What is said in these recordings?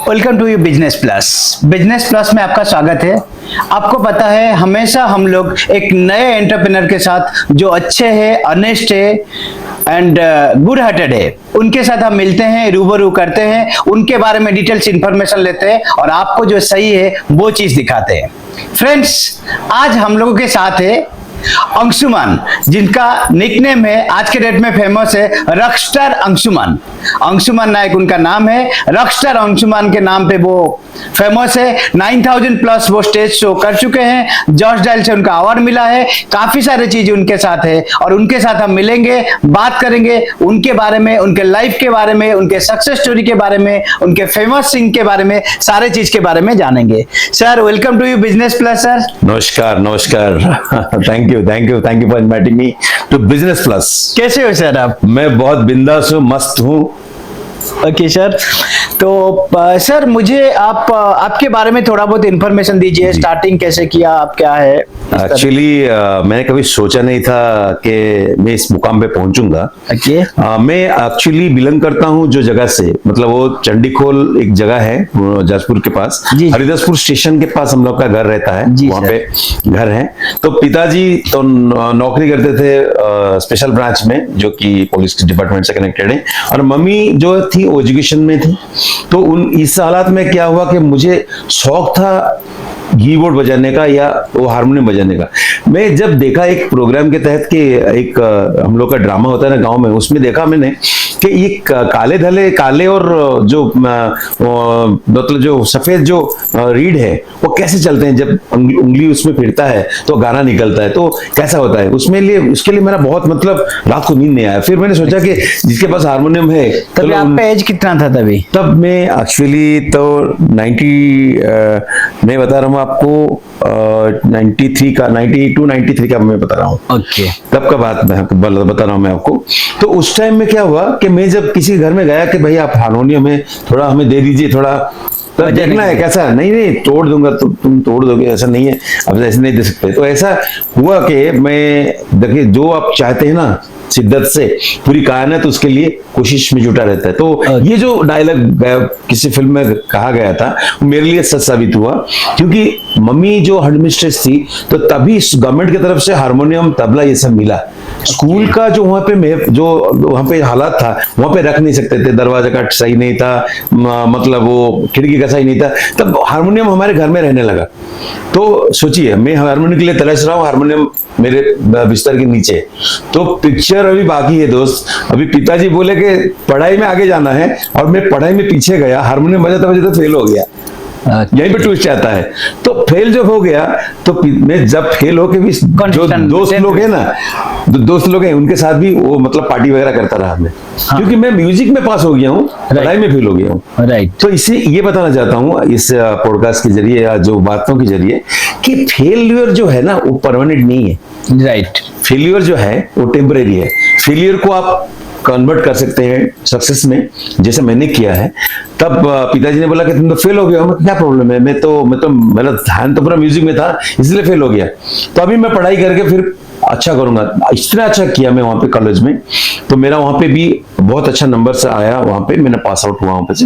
Welcome to you business plus. Business plus में आपका स्वागत है। आपको पता है हमेशा हम लोग एक नए एंटरप्रेन्योर के साथ जो अच्छे हैं, ऑनेस्ट है एंड गुड हार्टेड है, उनके साथ हम मिलते हैं, रूबरू करते हैं, उनके बारे में डिटेल्स इंफॉर्मेशन लेते हैं और आपको जो सही है वो चीज दिखाते हैं। फ्रेंड्स, आज हम लोगों के साथ है अंशुमान, जिनका निकनेम है, आज के डेट में फेमस है रॉकस्टार अंशुमान। अंशुमान नायक उनका नाम है। रॉकस्टार अंशुमान के नाम पे वो फेमस है। 9000 प्लस वो स्टेज शो कर चुके हैं। जॉर्ज डायल से उनका अवार्ड मिला है। काफी सारी चीजें उनके साथ है और उनके साथ हम मिलेंगे, बात करेंगे उनके बारे में, उनके लाइफ के बारे में, उनके सक्सेस स्टोरी के बारे में, उनके फेमस सिंग के बारे में, सारे चीज के बारे में जानेंगे। Sir, welcome to you business plus. Sir नमस्कार। Thank you for inviting me to business plus. कैसे हो सर आप? मैं बहुत बिंदास हूँ, मस्त हूँ। ओके सर, तो सर मुझे आप आपके बारे में थोड़ा बहुत इंफॉर्मेशन दीजिए। स्टार्टिंग कैसे किया, आप क्या है? एक्चुअली मैंने कभी सोचा नहीं था कि मैं इस मुकाम पे पहुंचूंगा। मैं एक्चुअली बिलोंग करता हूं जो जगह से, मतलब वो चंडीखोल एक जगह है जाजपुर के पास, हरिदासपुर स्टेशन के पास हम लोग का घर रहता है, वहाँ पे घर है। तो पिताजी तो नौकरी करते थे स्पेशल ब्रांच में, जो कि पुलिस डिपार्टमेंट से कनेक्टेड है, और मम्मी जो थी वो एजुकेशन में थी। तो इस हालात में क्या हुआ कि मुझे शौक था कीबोर्ड बजाने का या वो हारमोनियम बजाने का। मैं जब देखा एक प्रोग्राम के तहत कि एक हम लोग का ड्रामा होता है ना गांव में, उसमें देखा मैंने कि ये काले और जो मतलब जो सफेद जो रीड है वो कैसे चलते हैं, जब उंगली उसमें फिरता है तो गाना निकलता है, तो कैसा होता है उसके लिए मेरा बहुत मतलब रात को नींद नहीं आया। फिर मैंने सोचा कि जिसके पास हारमोनियम है। तब आपका एज कितना था तभी? तब मैं एक्चुअली तो 90 मैं बता रहा हूँ आपको 92 93 का मैं बता रहा हूँ। ओके, तब का बात मैं बता रहा हूँ मैं आपको। तो उस टाइम में क्या हुआ कि मैं जब किसी घर में गया कि भाई आप हारमोनियम है थोड़ा हमें दे दीजिए, थोड़ा तो देखना है कैसा। नहीं तोड़ दूंगा तो तुम तोड़ दोगे, ऐसा नहीं है, अब ऐसे नहीं दे सकते। तो ऐसा हुआ कि मैं देखिए, जो आप चाहते हैं ना शिद्दत से पूरी कायनात उसके लिए कोशिश में जुटा रहता है। तो ये जो डायलॉग किसी फिल्म में कहा गया था वो मेरे लिए सच साबित हुआ, क्योंकि मम्मी जो हेडमिस्ट्रेस थी तो तभी गवर्नमेंट की तरफ से हारमोनियम तबला ये सब मिला। स्कूल का जो वहाँ पे हालात था, वहाँ पे रख नहीं सकते थे, दरवाजा का सही नहीं था, मतलब वो खिड़की का सही नहीं था। तब हारमोनियम हमारे घर में रहने लगा। तो सोचिए, मैं हारमोनियम के लिए तरस रहा हूँ, हारमोनियम मेरे बिस्तर के नीचे। तो पिक्चर अभी बाकी है दोस्त। अभी पिताजी बोले कि पढ़ाई में आगे जाना है और मैं पढ़ाई में पीछे गया, हारमोनियम बजाता फेल हो गया। यहीं पे ट्विस्ट आता है। तो फेल जब हो गया तो मैं जब फेल होके भी जो दोस्त लोग हैं उनके साथ भी वो मतलब पार्टी वगैरह करता रहा मैं। हाँ। क्योंकि मैं म्यूजिक में पास हो गया हूँ, पढ़ाई में फेल हो गया हूँ। राइट। तो इसे ये बताना चाहता हूँ इस पॉडकास्ट के जरिए या जो बातों के जरिए कि फेलियर जो है ना वो परमानेंट नहीं है। राइट। फेलियर जो है वो टेम्परेरी है। फेलियर को आप कन्वर्ट कर सकते हैं सक्सेस में, जैसे मैंने किया है। तब पिताजी ने बोला कि तुम तो फेल हो गया हो। क्या प्रॉब्लम है, मैं तो मेरा ध्यान तो पूरा म्यूजिक में था, इसलिए फेल हो गया। तो अभी मैं पढ़ाई करके फिर अच्छा करूंगा। इतना अच्छा किया मैं वहां पे कॉलेज में, तो मेरा वहां पे भी बहुत अच्छा नंबर से आया, वहां पे मैंने पास आउट हुआ वहां पे से।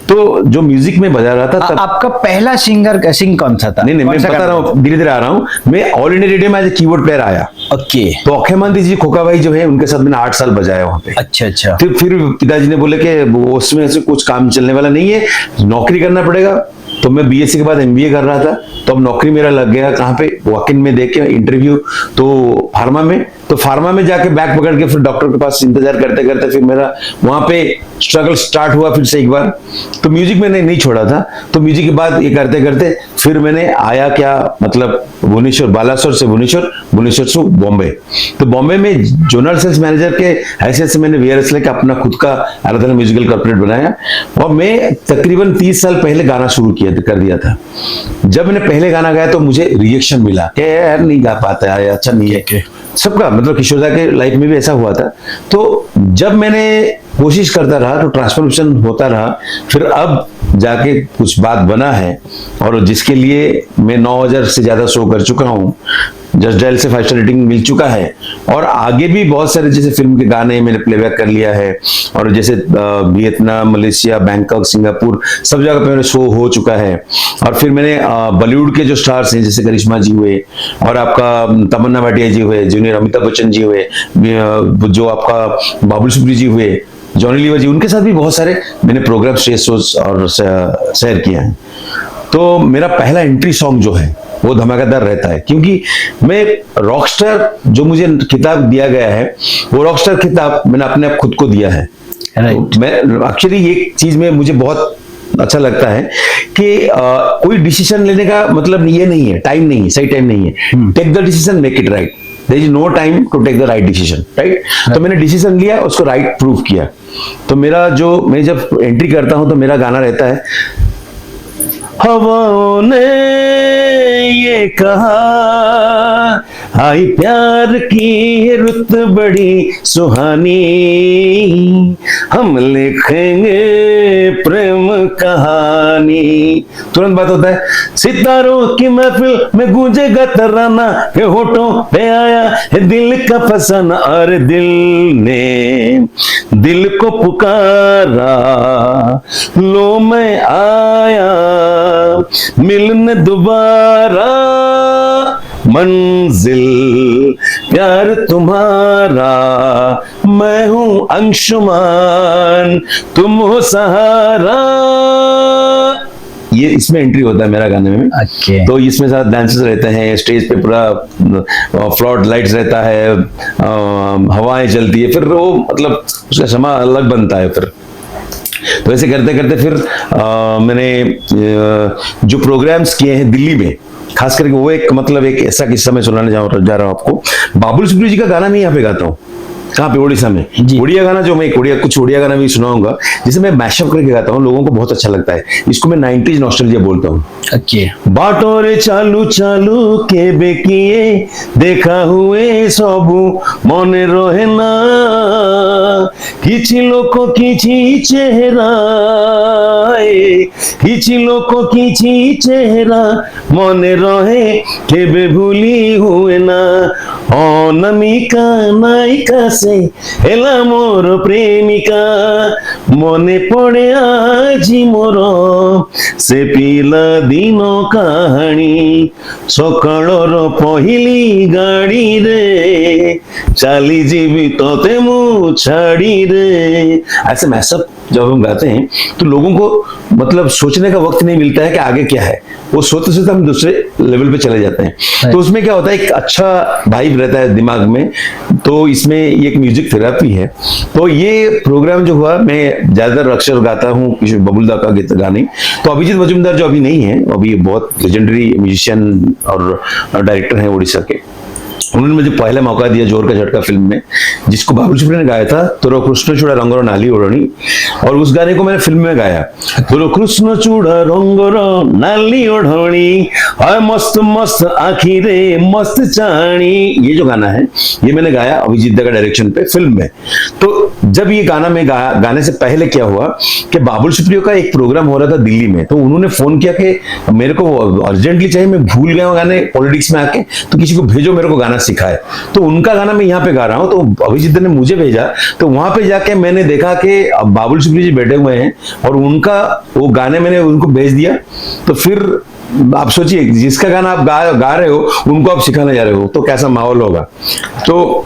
तो जो म्यूजिक में बजा रहा था तब आपका पहला सिंग कौन सा था? नहीं मैं बता रहा हूँ, धीरे धीरे आ रहा हूँ। मैं ऑल इंडिया रेडियो में एज ए कीबोर्ड प्लेयर आया। ओके। तो अक्षयमानती जी खोखा भाई जो है उनके साथ मैंने 8 साल बजाया वहां पे। अच्छा। फिर पिताजी ने बोले कि उसमें से कुछ काम चलने वाला नहीं है, नौकरी करना पड़ेगा। तो मैं बीएससी के बाद एमबीए कर रहा था, तो अब नौकरी मेरा लग गया कहाँ पे, वॉक इन में देके इंटरव्यू, तो फार्मा में जाके बैग पकड़ के फिर डॉक्टर के पास इंतजार करते करते फिर मेरा वहां पे स्ट्रगल स्टार्ट हुआ फिर से एक बार। तो म्यूजिक मैंने नहीं छोड़ा था। तो म्यूजिक के बाद ये करते करते फिर मैंने आया क्या मतलब भुवनेश्वर, बालासोर से भुवनेश्वर से बॉम्बे। तो बॉम्बे में जोनल सेल्स मैनेजर के हैसियत से मैंने वीआरएस लेके अपना खुद का आराधना म्यूजिकल कॉर्पोरेट बनाया। और मैं तकरीबन 30 साल पहले गाना शुरू कर दिया था। जब मैंने पहले गाना गाया तो मुझे रिएक्शन मिला कि यार नहीं गा पाता है, अच्छा नहीं है। सबका मतलब किशोरदा के लाइफ में भी ऐसा हुआ था। तो जब मैंने कोशिश करता रहा तो ट्रांसफॉर्मेशन होता रहा। फिर अब जाके कुछ बात बना है और जिसके लिए मैं 9000 से ज्यादा शो कर चुका हूँ। जस्ट डायल से 5 स्टार रेटिंग मिल चुका है, और आगे भी बहुत सारे जैसे फिल्म के गाने मैंने प्लेबैक कर लिया है, और जैसे वियतनाम, मलेशिया, बैंकॉक, सिंगापुर सब जगह पे मेरा शो हो चुका है। और फिर मैंने बॉलीवुड के जो स्टार्स हैं जैसे करिश्मा जी हुए, और आपका तमन्ना भाटिया जी हुए, जूनियर अमिताभ बच्चन जी हुए, जो आपका बाबुल सुप्री जी हुए, जॉनी लीवर जी, उनके साथ भी बहुत सारे मैंने प्रोग्राम, स्टेज शोज और शेयर किया है। तो मेरा पहला एंट्री सॉन्ग जो है वो धमाकेदार रहता है, क्योंकि मैं रॉकस्टार जो मुझे खिताब दिया गया है, वो रॉकस्टार खिताब मैंने अपने आप खुद को दिया है। तो मैं एक्चुअली ये चीज में मुझे बहुत अच्छा लगता है कि कोई डिसीजन लेने का मतलब ये नहीं है, टाइम नहीं है, सही टाइम नहीं है। Take the decision, make it right. There is no time to take the right decision, right. तो मैंने डिसीजन लिया, उसको राइट प्रूव किया। तो मेरा जो, मैं जब एंट्री करता हूं तो मेरा गाना रहता है, हवाओं ने ये कहा आई प्यार की रुत बड़ी सुहानी, हम लिखेंगे प्रेम कहानी। तुरंत बात होता है, सितारों की महफिल में गूंजेगा तराना, के होठों पे आया है दिल का फसाना, और दिल ने दिल को पुकारा, लो मैं आया मिलने दोबारा, मंजिल प्यार तुम्हारा, मैं हूं अंशुमान, तुम हो सहारा। ये इसमें एंट्री होता है मेरा गाने में। तो इसमें साथ डांसेस रहते हैं, स्टेज पे पूरा फ्लॉड लाइट्स रहता है, हवाएं चलती है, फिर वो मतलब उसका समा अलग बनता है। फिर तो ऐसे करते करते फिर मैंने जो प्रोग्राम्स किए हैं दिल्ली में, खास करके वो एक मतलब एक ऐसा किस्सा मैं सुनाने जा रहा हूँ आपको। बाबुल सुप्रियो जी का गाना मैं यहाँ पे गाता हूँ। कहाँ पे? उड़ीसा में। उड़िया गाना जो मैं कुछ उड़िया गाना भी सुनाऊंगा, जिसे मैं मैशअप करके गाता हूँ, लोगों को बहुत अच्छा लगता है। इसको मैं 90s नॉस्टैल्जिया बोलता हूँ। बाटोरे चालू चालू के बेकिए देखा हुए सबू मने रहे ना, किछि लोक किछि चेहरा, किछि लोक किछि चेहरा मने रहे केबे भूली हुए ना, अनामिका नायिका से हेला मोर प्रेमिका, मने पड़े आजी मोर से पिला दिन कहानी, सकाळर पहिली गाड़ी रे चाली जीवी तोते मु छाड़ी रे। ऐसे मैसअप जब हम गाते हैं तो लोगों को मतलब सोचने का वक्त नहीं मिलता है कि आगे क्या है, वो सोते सोते हम दूसरे लेवल पे चले जाते हैं। तो उसमें क्या होता है, एक अच्छा वाइब रहता है दिमाग में। तो इसमें एक म्यूजिक थेरेपी है। तो ये प्रोग्राम जो हुआ, मैं ज्यादातर अक्षर गाता हूँ किशोर बबुल दा का गीत गाने। तो अभिजीत मजूमदार जो अभी नहीं है, अभी बहुत लेजेंडरी म्यूजिशियन और डायरेक्टर हैं उड़ीसा के, उन्होंने मुझे पहला मौका दिया जोर का झटका फिल्म में, जिसको बाबुल सुप्रियो ने गाया था, तोरो कृष्ण चूड़ा रंगरो नाली ओढ़नी। और उस गाने को मैंने फिल्म में गाया, तोरो कृष्ण चूड़ा रंगरो नाली ओढ़नी, हाय मस्त मस्त आखी रे मस्त चाणी। ये जो गाना है ये मैंने गाया अभिजीत दा का डायरेक्शन पे फिल्म में। तो जब ये गाना में गाने से पहले क्या हुआ कि बाबुल सुप्रियो का एक प्रोग्राम हो रहा था दिल्ली में, तो उन्होंने फोन किया कि मेरे को अर्जेंटली चाहिए, मैं भूल गया हूँ गाने पॉलिटिक्स में आके, तो किसी को भेजो मेरे को गाना सिखाए। तो उनका गाना मैं यहाँ पे गा रहा हूँ, तो अभिजीत ने मुझे भेजा। तो वहां पे जाके मैंने देखा कि बाबुल सुप्रियो जी बैठे हुए हैं और उनका वो गाने मैंने उनको भेज दिया। तो फिर आप सोचिए, जिसका गाना आप गा रहे हो उनको आप सिखाने जा रहे हो, तो कैसा माहौल होगा। तो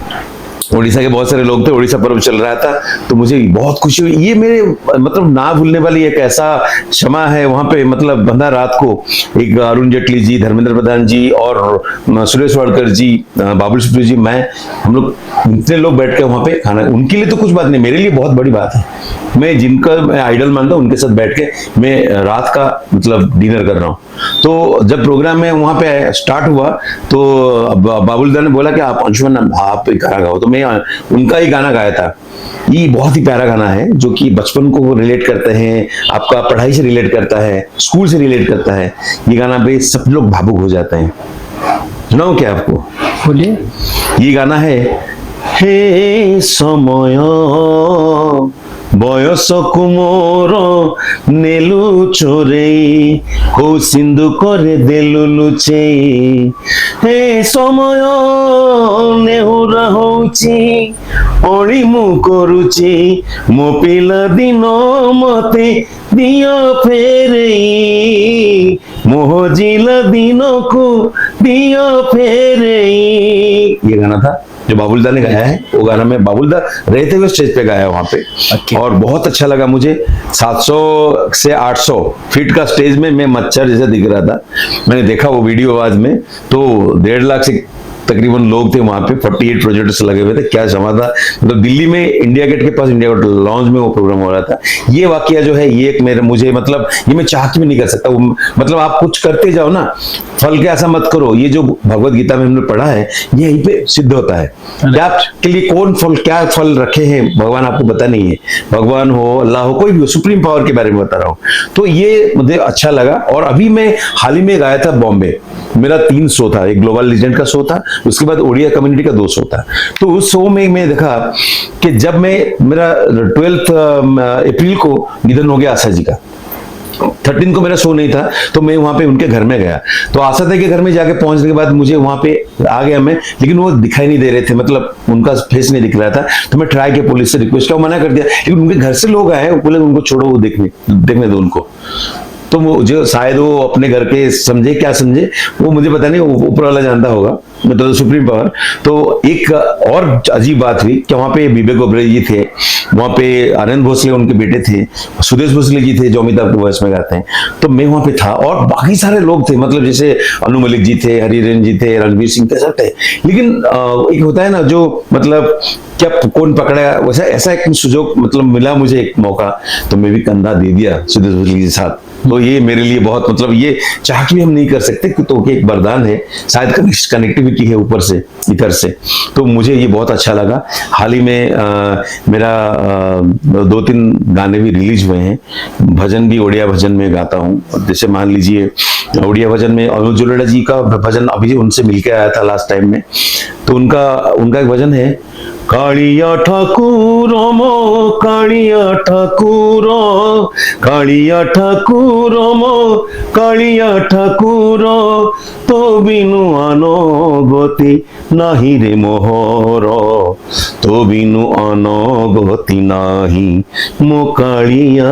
उड़ीसा के बहुत सारे लोग थे, उड़ीसा पर्व चल रहा था, तो मुझे बहुत खुशी हुई। ये मेरे मतलब ना भूलने वाली एक ऐसा क्षमा है। वहां पे मतलब बंधा रात को एक अरुण जेटली जी, धर्मेंद्र प्रधान जी और सुरेश वाडकर जी, बाबुल सुप्रियो जी, मैं, हम लोग इतने लोग बैठ के वहां पे खाना, उनके लिए तो कुछ बात नहीं, मेरे लिए बहुत बड़ी बात है। मैं जिनका मैं आइडल मानता हूँ उनके साथ बैठ के मैं रात का मतलब डिनर कर रहा हूँ। तो जब प्रोग्राम में वहां पे स्टार्ट हुआ तो बाबुल दा ने बोला कि आप अंशुमन आप गाना गाओ, तो मैं उनका ही गाना गाया था। ये बहुत ही प्यारा गाना है जो कि बचपन को रिलेट करते हैं, आपका पढ़ाई से रिलेट करता है, स्कूल से रिलेट करता है। ये गाना पे सब लोग भावुक हो जाते हैं। सुनाऊं क्या आपको? बोलिए। ये गाना है, हे समय বয়স কুমোর নেলু চোরে কো সিন্ধু করে দেলু লুচে হে সময় নেহুরা হଉଛି অড়ি মু କରୁଛି ମୋ ପିଲା ଦିନ ମତେ ଦିଅ ଫେରେଇ मोह जिला दिनों को दियो फेरेई। ये गाना था जो बाबुलदा ने गाया है। वो गाना मैं बाबुलदा रहते हुए स्टेज पे गाया वहां पे और बहुत अच्छा लगा मुझे। 700 से 800 फीट का स्टेज में मैं मच्छर जैसा दिख रहा था। मैंने देखा वो वीडियो आवाज में, तो 1.5 लाख से तकरीबन लोग थे वहां पे। 48 प्रोजेक्टर्स लगे हुए थे। क्या जमा था, मतलब दिल्ली में इंडिया गेट के पास इंडिया गेट लॉन्च में वो प्रोग्राम हो रहा था। ये वाकया जो है ये एक मेरे मुझे मतलब ये मैं चाह के भी नहीं कर सकता। मतलब आप कुछ करते जाओ ना, फल के ऐसा मत करो। ये जो भगवत गीता में हमने पढ़ा है ये यहीं पे सिद्ध होता है। क्या आपके लिए कौन फल क्या फल रखे हैं भगवान आपको पता नहीं है। भगवान हो, अल्लाह हो, कोई भी हो, सुप्रीम पावर के बारे में बता रहा हूँ। तो ये मुझे अच्छा लगा। और अभी मैं हाल ही में गाया था बॉम्बे, मेरा 3 शो था। एक ग्लोबल लीजेंड का शो था, उसके बाद ओडिया कम्युनिटी का 2 शो था। तो उस शो में मैं देखा कि जब मेरा 12 अप्रैल को निधन हो गया आशा जी का, 13 को मेरा शो नहीं था, तो मैं वहां पे उनके घर में गया। तो आशा थे के घर में जाके पहुंचने के बाद मुझे वहां पे आ गया मैं, लेकिन वो दिखाई नहीं दे रहे थे, मतलब उनका फेस नहीं दिख रहा था। तो मैं ट्राई किया, पुलिस से रिक्वेस्ट किया, मना कर दिया। लेकिन उनके घर से लोग आए, बोले उनको छोड़ो, वो देखने दो उनको। तो वो जो शायद वो अपने घर के समझे, क्या समझे वो मुझे पता नहीं, ऊपर वाला जानता होगा, मतलब सुप्रीम पावर। तो एक और अजीब बात हुई कि वहां पे विवेक ओबेरॉय जी थे, वहां पे आनंद भोसले उनके बेटे थे, सुदेश भोसले जी थे जो अमिताभ के वॉइस में गाते हैं। तो मैं वहां पे था और बाकी सारे लोग थे, मतलब जैसे अनु मलिक जी थे, हरिहरन जी थे, रणवीर सिंह थे, सब थे। लेकिन एक होता है ना जो मतलब क्या कौन पकड़ा, वैसा ऐसा एक सुजोग मतलब मिला मुझे एक मौका, तो मैं भी कंधा दे दिया सुदेश भोसले जी के साथ। तो ये मेरे लिए बहुत मतलब ये चाह के भी हम नहीं कर सकते कि तो एक वरदान है, शायद कनेक्टिविटी है ऊपर से इधर से। तो मुझे ये बहुत अच्छा लगा। हाल ही में मेरा 2-3 गाने भी रिलीज हुए हैं। भजन भी ओडिया भजन में गाता हूँ। जैसे मान लीजिए ओडिया भजन में अनुज जुलेड़ा जी का भजन अभी उनसे मिलके आया था लास्ट टाइम में, तो उनका एक भजन है, कालिया ठाकुर मो कालिया ठाकुर, कालिया ठाकुर मो कालिया ठाकुर, तो बिनु आनो गति नाही रे मोहर, तो बिनु आनो गति नाही मो कालिया,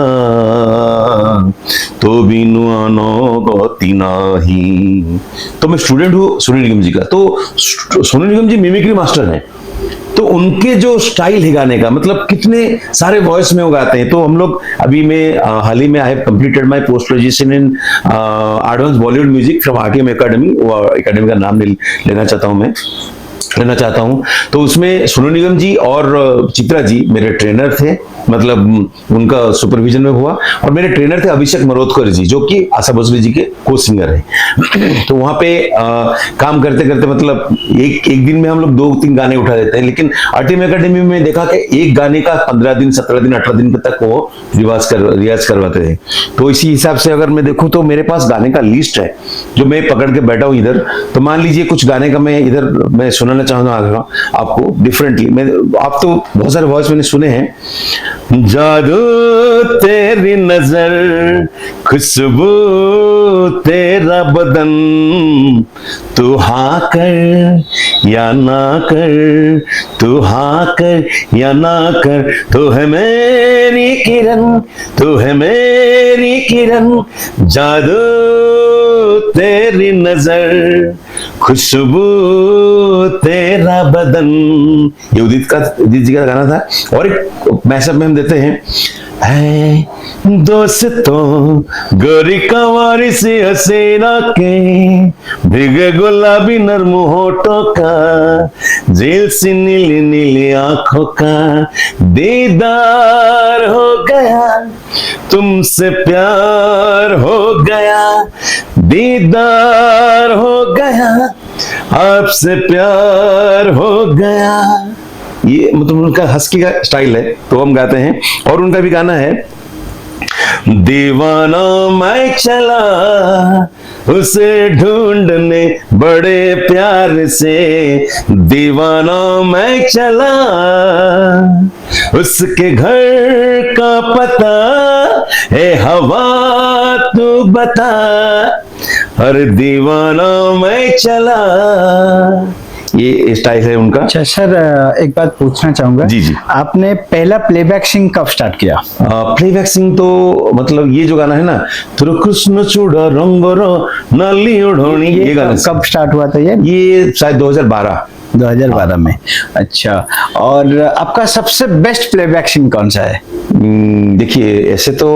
तो बिनु आनो गति नाही। तो मैं स्टूडेंट हूँ सोनू निगम जी का। तो सोनू निगम जी मिमिक्री मास्टर हैं। तो उनके जो स्टाइल है गाने का, मतलब कितने सारे वॉइस में वो गाते हैं। तो हम लोग अभी मैं हाल ही में I have completed my post graduation in advance Bollywood music from RTM academy. वो एकेडमी का नाम लेना चाहता हूं। तो उसमें सोनू निगम जी और चित्रा जी मेरे ट्रेनर थे, मतलब उनका सुपरविजन में हुआ। और मेरे ट्रेनर थे अभिषेक मल्होत्रा जी, जो कि आशा भोसले जी के को सिंगर हैं। तो वहां पे काम करते करते मतलब एक दिन में हम लोग 2-3 गाने उठा देते हैं। लेकिन आरटीएम एकेडमी में देखा कि एक गाने का 15 दिन, 17 दिन, 18 दिन तक वो रियाज करवाते थे। तो इसी हिसाब से अगर मैं देखूं तो मेरे पास गाने का लिस्ट है जो मैं पकड़ के बैठा हूं इधर। तो मान लीजिए कुछ गाने का मैं इधर मैं सुनाना चाहूंगा आपको डिफरेंटली। आप तो बहुत सारे वॉइस मैंने सुने हैं। जादू तेरी नजर, खुशबू तेरा बदन, तू हाँ कर या ना कर, तू हाँ कर या ना कर, तू है मेरी किरण, तू है मेरी किरण, जादू तेरी नजर, खुशबू तेरा बदन। ये उदित जी का गाना था। और एक मैसअप में हम देते हैं, है दोस्तों गोरी कंवारी सी हसीना के, भीगे गुलाबी नर्म होठों का, जेल सी नीली नीली आंखों का दीदार हो गया, तुमसे प्यार हो गया, दीदार हो गया, आपसे प्यार हो गया। ये मतलब उनका हस्की का स्टाइल है, तो हम गाते हैं। और उनका भी गाना है, दीवाना मैं चला उसे ढूंढने बड़े प्यार से, दीवाना मैं चला उसके घर का पता है हवा तू बता, हर दीवाना मैं चला। ये स्टाइल है उनका। अच्छा सर, एक बात पूछना चाहूंगा। जी, जी। आपने पहला प्लेबैक सिंग कब स्टार्ट किया? प्लेबैक सिंग तो मतलब ये जो गाना है ना, तुर कृष्ण चूड़ा रंगोरो नाली ओढ़ोनी, ये गाना कब स्टार्ट हुआ था ये शायद 2012 में। अच्छा, और आपका सबसे बेस्ट प्लेबैक सिंग कौन सा है? देखिए ऐसे तो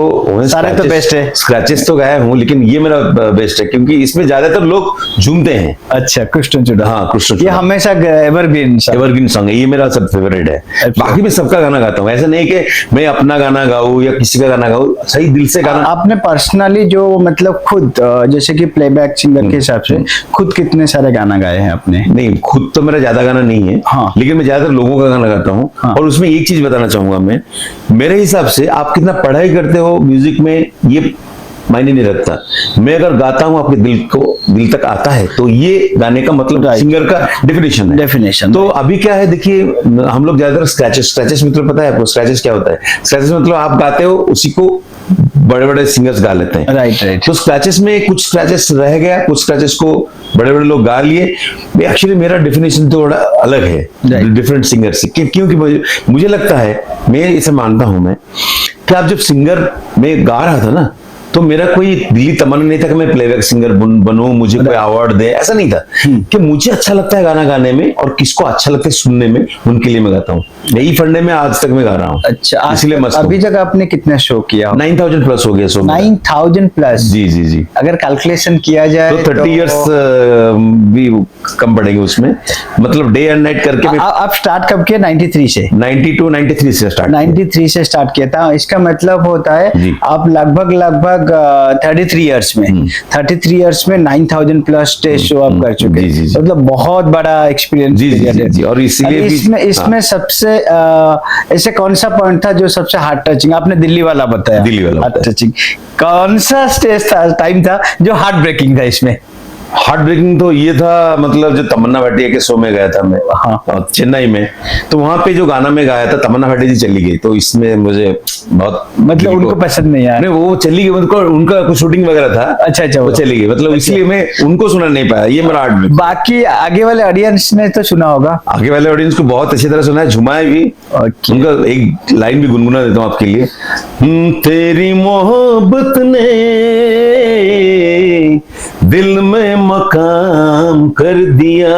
सारे तो बेस्ट है। स्क्रैचेस तो गाया हूँ, लेकिन ये मेरा बेस्ट है क्योंकि इसमें ज्यादातर लोग झूमते हैं। अच्छा, कृष्ण चूड़ा। हाँ, कृष्ण ये चूड़ा हमेशा एवरग्रीन सॉन्ग है, ये मेरा सब फेवरेट है। अच्छा। बाकी मैं सबका गाना गाता हूँ, ऐसा नहीं कि मैं अपना गाना गाऊँ या किसी का गाना गाऊँ, सही दिल से गाना। आपने पर्सनली जो मतलब खुद जैसे कि प्लेबैक सिंगर के हिसाब से खुद कितने सारे गाना गाए हैं आपने? नहीं, खुद तो मेरा ज्यादा गाना नहीं है। हाँ। लेकिन मैं ज्यादातर लोगों का गाना गाता हूँ। हाँ। और उसमें एक चीज बताना चाहूंगा मैं, मेरे हिसाब से आप कितना पढ़ाई करते हो म्यूजिक में ये मायने नहीं रखता। मैं अगर गाता हूँ आपके दिल तक आता है तो ये गाने का मतलब सिंगर का डेफिनेशन है। तो अभी क्या है देखिए, हम लोग ज्यादातर स्क्रैचेस मतलब पता है आपको स्क्रैचेस क्या होता है? स्क्रैचेस मतलब आप गाते हो उसी को बड़े बड़े सिंगर्स गा लेते हैं। राइट। तो स्क्रैचेस में कुछ स्क्रैचेस रह गया, कुछ स्क्रैचेस को बड़े बड़े लोग गा लिए। एक्चुअली मेरा डेफिनेशन थोड़ा अलग है डिफरेंट सिंगर से, क्योंकि मुझे लगता है, मैं इसे मानता हूं मैं, कि आप जब सिंगर में गा रहा था ना, तो मेरा कोई दिली तमन्ना नहीं था कि मैं प्लेबैक सिंगर बनूं, मुझे कोई अवार्ड दे, ऐसा नहीं था। कि मुझे अच्छा लगता है गाना गाने में और किसको अच्छा लगता है सुनने में, उनके लिए मैं गाता हूँ। यही फंडे में आज तक मैं गा रहा हूँ। अच्छा, इसलिए मस्त अभी तक आपने कितना शो किया? 9000 प्लस हो गया शो। 9000 प्लस? जी। अगर कैलकुलेशन किया जाए तो 30 इयर्स भी कम पड़ेंगे उसमें, मतलब डे एंड नाइट करके। आप स्टार्ट कब किया? 93 से? 92 93 से स्टार्ट 93 से स्टार्ट किया था। इसका मतलब होता है आप लगभग 33 इयर्स में 9000 प्लस स्टेज शो आप कर चुके हैं। मतलब बहुत बड़ा एक्सपीरियंस। जी। और इसलिए इसमें सबसे ऐसे कौन सा पॉइंट था जो सबसे हार्ट टचिंग? आपने दिल्ली वाला बताया, दिल्ली वाला हार्ट टचिंग। कौन सा स्टेज था, टाइम था जो हार्ट ब्रेकिंग था इसमें? हार्ट ब्रेकिंग तो ये था, मतलब जो तमन्ना भाटिया के शो में गया था मैं, हाँ। चेन्नई में। तो वहां पे जो गाना में गाया था, तमन्ना भाटिया जी चली गई, तो इसमें मुझे बहुत मतलब उनको पसंद नहीं आया? नहीं, वो चली गई, उनका कुछ शूटिंग वगैरह था। अच्छा, वो चली गई, मतलब इसलिए मैं उनको सुना नहीं पाया। ये मेरा हार्ट ब्रेक। बाकी आगे वाले ऑडियंस ने तो सुना होगा। आगे वाले ऑडियंस को बहुत अच्छी तरह सुना है, झुमाए भी। उनका एक लाइन भी गुनगुना देता हूँ आपके लिए। तेरी मोहब्बत ने दिल में मकाम कर दिया,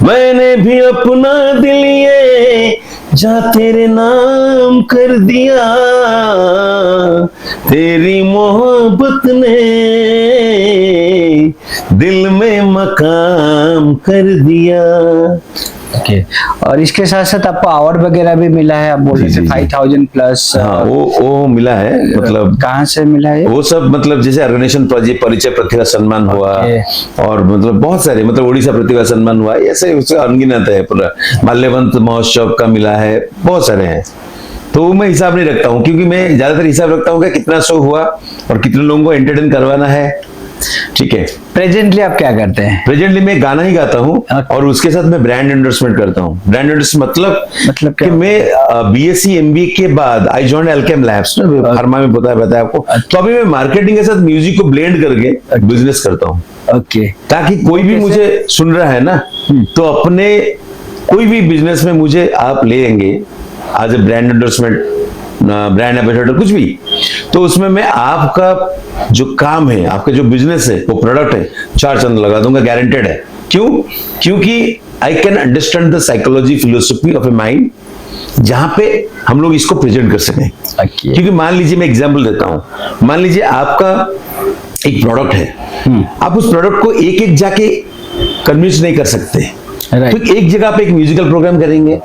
मैंने भी अपना दिल ये जा तेरे नाम कर दिया, तेरी मोहब्बत ने दिल में मकाम कर दिया। ओके। और इसके साथ साथ आपको अवार्ड वगैरह भी मिला है, आप बोल रहे थे 5000 प्लस। हाँ, वो मिला है। मतलब कहाँ से मिला है? वो सब मतलब जैसे ऑर्गेनाइजेशन परिचय प्रतिभा सम्मान हुआ, और मतलब बहुत सारे, मतलब ओडिशा प्रतिभा सम्मान हुआ, ऐसे उसका अनगिनत है पूरा। माल्यवंत महोत्सव का मिला है, बहुत सारे हैं। तो मैं हिसाब नहीं रखता हूँ, क्योंकि मैं ज्यादातर हिसाब रखता हूँ कि कितना शो हुआ और कितने लोगों को एंटरटेन करवाना है। ठीक है। प्रेजेंटली आप क्या करते हैं? प्रेजेंटली मैं गाना ही गाता हूँ, और उसके साथ मैं ब्रांड एंडोर्समेंट करता हूँ। ब्रांड एंडोर्समेंट मतलब कि मैं बीएससी एमबीए के बाद I joined Alkem labs, pharma में बताया आपको। तो अभी मैं मार्केटिंग के साथ म्यूजिक को ब्लेंड करके बिजनेस करता हूँ। ओके। ताकि कोई भी मुझे सुन रहा है ना, तो अपने कोई भी बिजनेस में मुझे आप लेंगे as a brand endorsement, brand ambassador, कुछ भी, तो उसमें मैं आपका जो काम है, आपका जो बिजनेस है, वो प्रोडक्ट है, 4 चांद लगा दूंगा, गारंटेड है। क्यों? क्योंकि I can understand the psychology philosophy of a mind, जहां पे हम लोग इसको प्रेजेंट कर सकें। क्योंकि मान लीजिए, मैं एग्जांपल देता हूं, मान लीजिए आपका एक प्रोडक्ट है, आप उस प्रोडक्ट को एक एक जाके कन्विंस नहीं कर सकते। तो एक जगह पे एक म्यूजिकल प्रोग्राम करेंगे,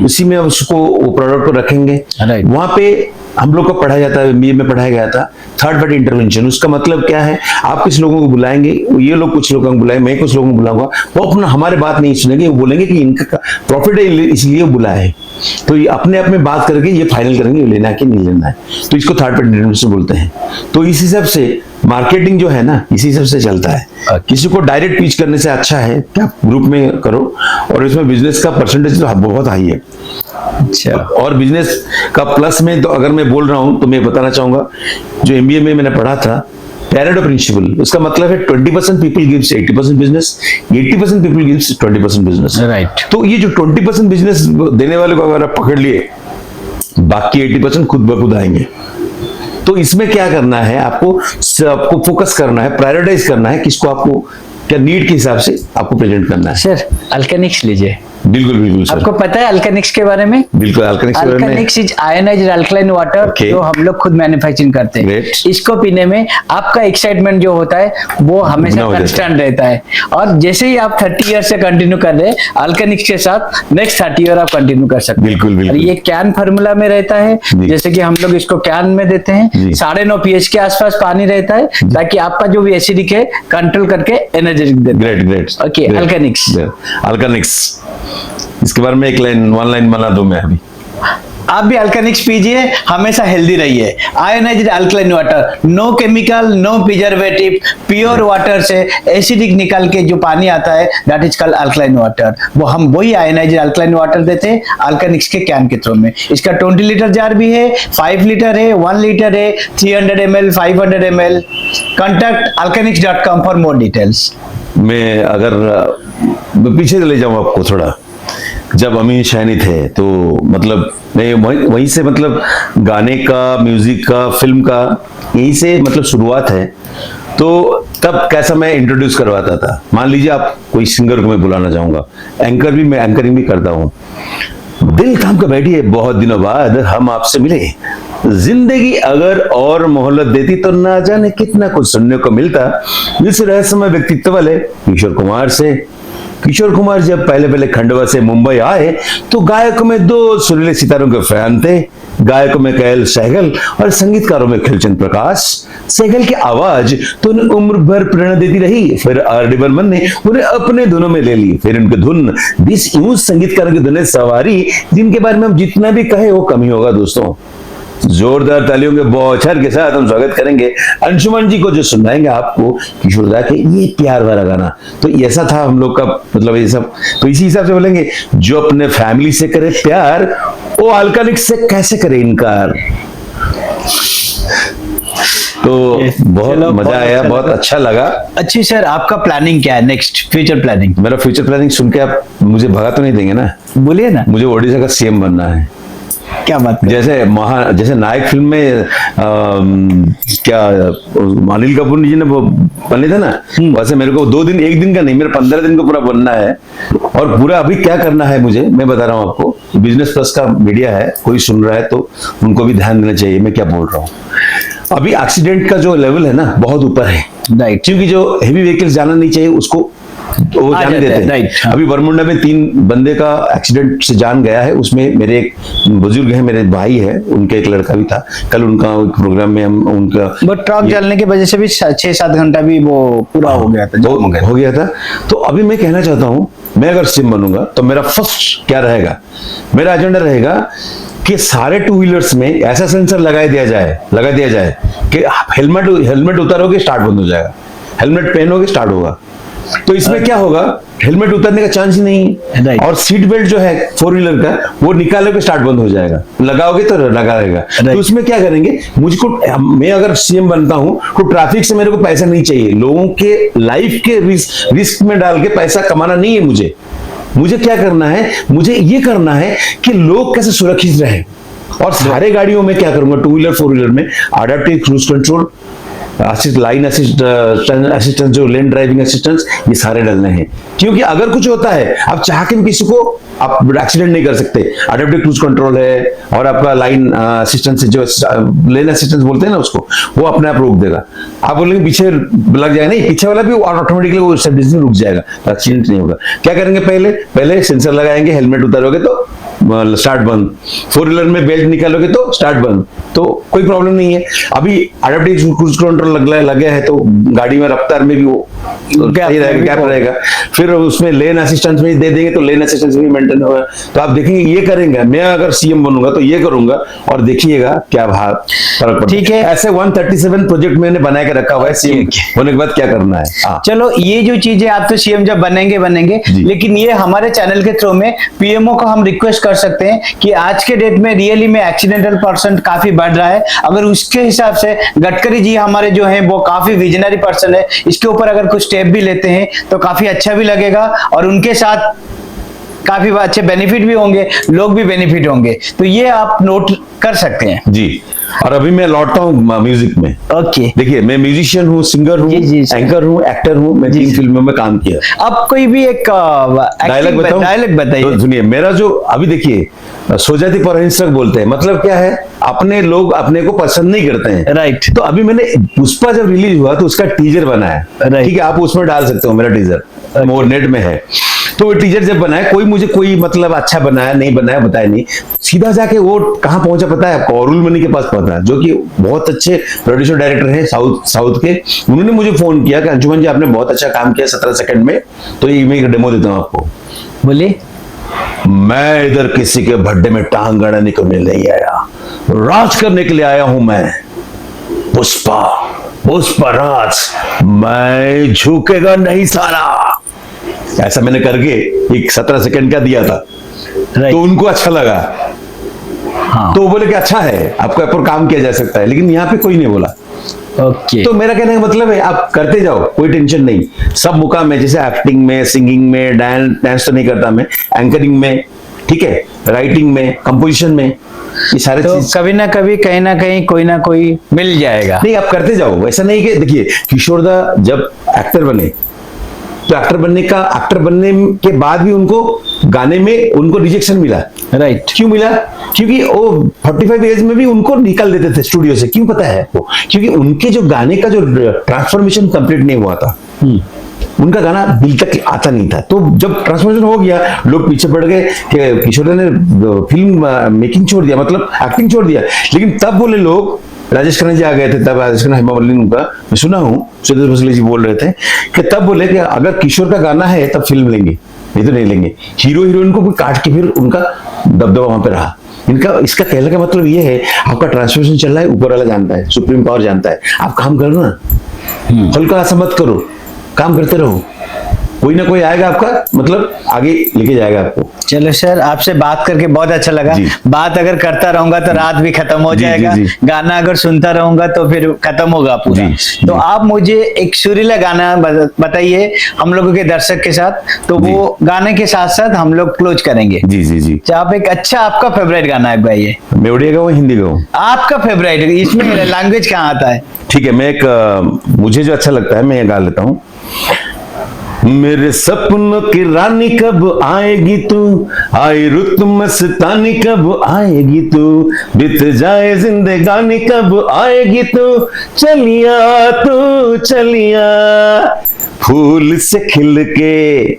उसी में उसको, वो प्रोडक्ट को रखेंगे। वहां पे हम लोग को पढ़ाया जाता है, बीए में पढ़ाया गया था, थर्ड पार्टी इंटरवेंशन। उसका मतलब क्या है? आप कुछ लोगों को बुलाएंगे, ये लोग कुछ लोगों को बुलाएंगे, मैं कुछ लोगों को बुलाऊंगा, वो अपना हमारे बात नहीं सुनेंगे, वो बोलेंगे कि इनका प्रॉफिट है इसलिए बुलाया है। तो ये अपने आप में बात करके ये फाइनल करेंगे, लेना है कि नहीं लेना है। तो इसको थर्ड पार्टी इंटरवेंशन बोलते हैं। तो इस हिसाब से मार्केटिंग जो है ना, इसी हिसाब से चलता है। किसी को डायरेक्ट पिच करने से अच्छा है कि आप ग्रुप में करो, और इसमें बिजनेस का परसेंटेज तो बहुत हाई है। अच्छा। और बिजनेस का प्लस में तो अगर मैं बोल रहा हूं तो मैं बताना चाहूंगा, जो एमबीए में मैंने पढ़ा था पैराडो प्रिंसिपल, उसका मतलब है 20% people gives 80% business, 80% people gives 20% business. Right. तो ये जो 20% बिजनेस देने वाले को अगर आप पकड़ लिए, बाकी 80% खुद ब खुद आएंगे। तो इसमें क्या करना है, आपको फोकस करना है, प्रायोरिटाइज करना है, किसको आपको क्या नीड के हिसाब से आपको प्रेजेंट करना है। सर अल्केनिक्स लीजिए। बिल्कुल बिल्कुल सर। आपको पता है अल्केनिक्स के बारे में? बिल्कुल, Alkenics is ionised alkaline water, Okay. जो हम लोग खुद मैन्युफैक्चरिंग करते हैं। Great. इसको पीने में आपका एक्साइटमेंट जो होता है वो हमेशा दुगना हो जाता कांस्टेंट रहता है। और जैसे ही आप 30 ईयर से कंटिन्यू कर रहे हैं अल्केनिक्स के साथ, नेक्स्ट 30 ईयर आप कंटिन्यू कर सकते हैं। बिल्कुल, बिल्कुल। और ये कैन फार्मूला में रहता है, जी। जैसे कि हम लोग इसको कैन में देते हैं, जी। 9.5 pH के आसपास पानी रहता है, ताकि आपका जो भी एसिडिक है कंट्रोल करके एनर्जेटिक देता है। Great great. ओके, अल्केनिक्स। अल्केनिक्स, इसके बारे में एक लाइन, 1 लाइन बना दूं मैं अभी। आप भी अल्केनिक्स पीजिए, हमेशा हेल्दी रहिए। Ionized alkaline water, no chemical, no preservative, pure water से एसिडिक निकल के जो पानी आता है that is called alkaline water. वो हम वही आयोनाइज्ड अल्कलाइन वाटर देते हैं अल्केनिक्स के कैन के थ्रू में। इसका 20 लीटर जार भी है, 5 लीटर है, 1 लीटर है, 300 ml, 500 ml। Contact alkenics.com for more details. मैं अगर मैं पीछे ले जाऊं आपको थोड़ा, जब अमीन शानी थे तो मतलब मैं वहीं से, मतलब गाने का, म्यूजिक का, फिल्म का, यहीं से मतलब शुरुआत है। तो तब कैसा मैं इंट्रोड्यूस करवाता था, मान लीजिए आप कोई सिंगर को मैं बुलाना चाहूंगा, एंकर भी, मैं एंकरिंग भी करता हूँ। दिल थाम के बैठिए, बहुत दिनों बाद हम आपसे मिले, जिंदगी अगर और मोहलत देती तो ना जाने कितना कुछ सुनने को मिलता। इस रहस्यमय व्यक्तित्व वाले किशोर कुमार से। किशोर कुमार जब पहले खंडवा से मुंबई आए तो गायकों में 2 सुरीले सितारों के फैन थे। गायकों में कैल सहगल और संगीतकारों में खिलचंद प्रकाश। सहगल की आवाज तो उन्हें उम्र भर प्रेरणा देती रही, फिर आर.डी. बर्मन ने उन्हें अपने धुनों में ले ली, फिर उनकी धुन 20 यूं संगीतकारों की धुनें सवारी, जिनके बारे में हम जितना भी कहें वो कम ही होगा। दोस्तों, जोरदार तालियों के बौछार के साथ हम स्वागत करेंगे अंशुमन जी को, जो सुनाएंगे आपको किशोरदा के ये प्यार वाला गाना। तो ऐसा था हम लोग का, मतलब ये सब तो इसी हिसाब से बोलेंगे, जो अपने फैमिली से करे प्यार वो अल्केनिक्स से कैसे करे इनकार। तो बहुत मजा आया, बहुत अच्छा लगा। अच्छी सर, आपका प्लानिंग क्या है नेक्स्ट, फ्यूचर प्लानिंग? मेरा फ्यूचर प्लानिंग सुन के आप मुझे भगा तो नहीं देंगे ना? बोलिए ना। मुझे ओडिशा का सीएम बनना है। क्या बात? जैसे नायक फिल्म में क्या अनिल कपूर जी ने बने थे ना, वैसे मेरे को 2 दिन, 1 दिन का नहीं, मेरे 15 दिन को पूरा बनना है। और पूरा अभी क्या करना है मुझे, मैं बता रहा हूँ आपको। बिजनेस प्लस का मीडिया है, कोई सुन रहा है तो उनको भी ध्यान देना चाहिए मैं क्या बोल रहा हूँ। अभी एक्सीडेंट का जो लेवल है ना बहुत ऊपर है, राइट। क्योंकि जो हेवी व्हीकल्स जाना नहीं चाहिए उसको तो वो जाने देते हैं। राइट। अभी बरमुंडा में 3 बंदे का एक्सीडेंट से जान गया है। उसमें मेरे एक बुजुर्ग है, मेरे भाई है, उनका एक लड़का भी था। कल उनका प्रोग्राम में हम उनका वो ट्रक जलने की वजह से भी 6-7 घंटा भी वो पूरा हो गया था, हो गया था। तो अभी मैं कहना चाहता हूं, मैं अगर सीएम बनूंगा तो मेरा फर्स्ट क्या रहेगा, मेरा एजेंडा रहेगा कि सारे 2 व्हीलर्स में ऐसा सेंसर लगा दिया जाए कि हेलमेट उतारोगे स्टार्ट बंद हो जाएगा, हेलमेट पहनोगे स्टार्ट होगा। तो इसमें क्या होगा, हेलमेट उतरने का चांस ही नहीं है। Right. और सीट बेल्ट जो है 4 व्हीलर का वो निकालोगे स्टार्ट बंद हो जाएगा, लगाओगे तो लगा रहेगा। Right. तो उसमें क्या करेंगे, मैं अगर सीएम बनता हूं तो ट्रैफिक से मेरे को पैसा नहीं चाहिए, लोगों के लाइफ के रिस्क में डाल के पैसा कमाना नहीं है मुझे क्या करना है, मुझे ये करना है कि लोग कैसे सुरक्षित रहे। और सारे गाड़ियों में क्या करूंगा, 2 व्हीलर 4 व्हीलर में adaptive cruise control, line assistance, जो लेन ड्राइविंग असिस्टेंस, ये सारे डलने हैं। क्योंकि अगर कुछ होता है, आप चाह के भी किसी को आप एक्सीडेंट नहीं कर सकते। अडैप्टिव क्रूज कंट्रोल है और आपका लाइन असिस्टेंस, जो लेन असिस्टेंस बोलते हैं ना उसको, वो अपने आप रोक देगा। आप बोलेंगे पीछे लग जाएगा, नहीं, पीछे वाला भी ऑटोमेटिकली वो रुक जाएगा, एक्सीडेंट नहीं होगा। क्या करेंगे, पहले सेंसर लगाएंगे, हेलमेट उतारोगे तो स्टार्ट बंद, 4 व्हीलर में बेल्ट निकालोगे तो स्टार्ट बंद, तो कोई प्रॉब्लम नहीं है। अभी अडैप्टिव क्रूज कंट्रोल लगे है तो गाड़ी में रफ्तार में भी वो गैप रहेगा। फिर उसमें लेन असिस्टेंस में दे देंगे तो लेन असिस्टेंस भी मेंटेन होगा। तो आप देखेंगे ये करेंगे, मैं अगर सीएम बनूंगा तो ये करूंगा, और देखिएगा क्या फर्क पड़ता है। ठीक है, ऐसे 137 प्रोजेक्ट मैंने बना के रखा हुआ है सीएम होने के बाद क्या करना है। चलो, ये जो चीजें आप तो सीएम जब बनेंगे, लेकिन ये हमारे चैनल के थ्रू में पीएमओ को हम रिक्वेस्ट कर सकते हैं कि आज के डेट में रियली में एक्सीडेंटल परसेंट काफी बढ़ रहा है। अगर उसके हिसाब से गडकरी जी हमारे जो हैं वो काफी विजनरी पर्सन है, इसके ऊपर अगर कुछ स्टेप भी लेते हैं तो काफी अच्छा भी लगेगा और उनके साथ काफी अच्छे बेनिफिट भी होंगे, लोग भी बेनिफिट होंगे। तो ये आप नोट कर सकते हैं जी। और अभी मैं लौटता हूँ म्यूजिक में। ओके। देखिए, मैं म्यूजिशियन हूँ, सिंगर हूँ, एंकर हूँ, एक्टर हूँ, मैं 3 फिल्मों में काम किया। अब कोई भी एक डायलॉग बताइए। तो सुनिए, मेरा जो अभी देखिए, सो जाती पर अहिंसक बोलते हैं, मतलब क्या है, अपने लोग अपने को पसंद नहीं करते हैं। राइट। तो अभी मैंने पुष्पा जब रिलीज हुआ तो उसका टीजर बनाया। ठीक है, आप उसमें डाल सकते हो मेरा टीजर, वो नेट में है। तो वो टीजर जब बनाया, कोई मतलब अच्छा बनाया नहीं बनाया बताया नहीं, सीधा जाके वो कहाँ पहुंचा पता है आपको? अरुल मनी के पास पहुंचा, जो कि बहुत अच्छे प्रोड्यूसर डायरेक्टर हैं साउथ के। उन्होंने मुझे फोन किया कि अंशुमन जी आपने बहुत अच्छा काम किया 17 सेकंड में, तो ये मैं एक डेमो देता हूँ आपको। बोलिए। मैं इधर किसी के भड्डे में टांग अड़ाने को नहीं आया, राज करने के लिए आया हूं मैं। पुष्पा राज, मैं झुकेगा नहीं साला। ऐसा मैंने करके एक 17 सेकंड का दिया था। तो उनको अच्छा लगा। हाँ। तो बोले कि अच्छा है, आपके ऊपर काम किया जा सकता है, लेकिन यहाँ पे कोई नहीं बोला। ओके। तो मेरा कहने का मतलब है, आप करते जाओ, कोई टेंशन नहीं। सब मुकाम है, जैसे एक्टिंग में, सिंगिंग में, डांस तो नहीं करता मैं, एंकरिंग में, ठीक है, राइटिंग में, कंपोजिशन में, ये सारे तो चीज कभी ना कभी कहीं ना कहीं कोई ना कोई मिल जाएगा। नहीं, आप करते जाओ। ऐसा नहीं कि देखिए, किशोरदा जब एक्टर बने तो एक्टर बनने के बाद भी उनको गाने में उनको रिजेक्शन मिला। राइट। क्यों मिला? क्योंकि वो 45 एज में भी उनको निकाल देते थे स्टूडियो से। क्यों पता है आपको? क्योंकि उनके जो गाने का जो ट्रांसफॉर्मेशन कंप्लीट नहीं हुआ था। उनका गाना दिल तक आता नहीं था। तो जब ट्रांसफॉर्मेशन हो गया, लोग पीछे पड़ गए कि किशोरदा ने फिल्म मेकिंग छोड़ दिया, मतलब एक्टिंग छोड़ दिया। लेकिन तब बोले लोग, राजेश खन्ना जी आ गए थे तब, राजेश खन्ना, हेमा मालिनी, उनका मैं सुना हूँ, सुरेश भोसले जी बोल रहे थे कि तब बोले कि अगर किशोर का गाना है तब फिल्म लेंगे, नहीं तो नहीं लेंगे। हीरो हीरोइन को काट के फिर उनका दबदबा वहां पे रहा। इसका कहने का मतलब ये है, आपका ट्रांसफॉर्मेशन चल रहा है, ऊपर वाला जानता है, सुप्रीम पावर जानता है। आप काम करो ना, हल्का ऐसा मत करो, काम करते रहो, कोई ना कोई आएगा आपका, मतलब आगे लेके जाएगा आपको। चलो सर, आपसे बात करके बहुत अच्छा लगा। बात अगर करता रहूंगा तो रात भी खत्म हो जाएगा। गाना अगर सुनता रहूंगा तो फिर खत्म होगा पूरा। तो आप मुझे एक सुरीला गाना बताइए हम लोगों के दर्शक के साथ, तो वो गाने के साथ साथ हम लोग क्लोज करेंगे। जी। तो आप एक अच्छा आपका फेवरेट गाना है भाई? मैं उड़िया गाऊं, हिंदी गाऊं? आपका फेवरेट, इसमें लैंग्वेज कहाँ आता है? ठीक है, मैं मुझे जो अच्छा लगता है मैं ये गा लेता हूँ। मेरे सपनों की रानी कब आएगी तू, आई रुत मस्तानी कब आएगी तू, बीत जाए जिंदगानी कब आएगी तू, चलिया फूल से खिल के,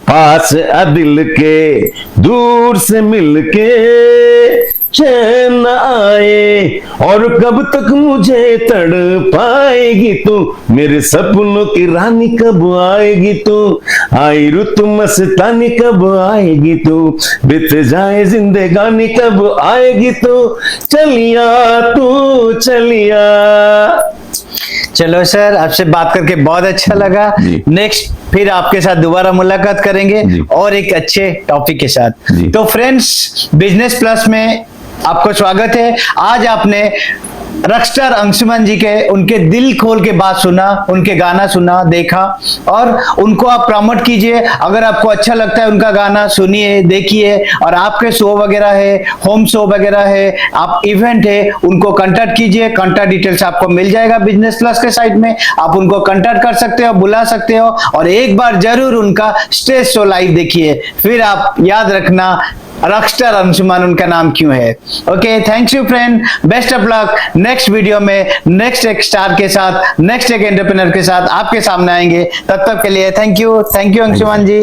पास दिल के, दूर से मिल के चैन आए, और कब तक मुझे तड़ पाएगी तू, मेरे सपनों की रानी कब आएगी तू, आई रुत मस्तानी कब आएगी तू, बीत जाए जिंदगानी कब आएगी तू, चलिया। चलो सर, आपसे बात करके बहुत अच्छा लगा। नेक्स्ट फिर आपके साथ दोबारा मुलाकात करेंगे और एक अच्छे टॉपिक के साथ। तो फ्रेंड्स, बिजनेस प्लस में आपको स्वागत है। आज आपने रॉकस्टार अंशुमन जी के उनके दिल खोल के बात सुना, उनके गाना सुना, देखा, और उनको आप प्रमोट कीजिए। अगर आपको अच्छा लगता है उनका गाना, सुनिए, देखिए। और आपके शो वगैरह है, होम शो वगैरह है, आप इवेंट है, उनको कांटेक्ट कीजिए। कांटेक्ट डिटेल्स आपको मिल जाएगा बिजनेस प्लस के साइट में। आप उनको कांटेक्ट कर सकते हो, बुला सकते हो, और एक बार जरूर उनका स्टेज शो लाइव देखिए। फिर आप याद रखना रॉकस्टार अंशुमन उनका नाम क्यों है। Okay, thank you friend, best of luck. Next video में नेक्स्ट एक स्टार के साथ, नेक्स्ट एक एंटरप्रेन्योर के साथ आपके सामने आएंगे। तब तक के लिए thank you Anshuman ji,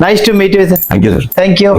nice to meet you. Thank you sir. Thank you.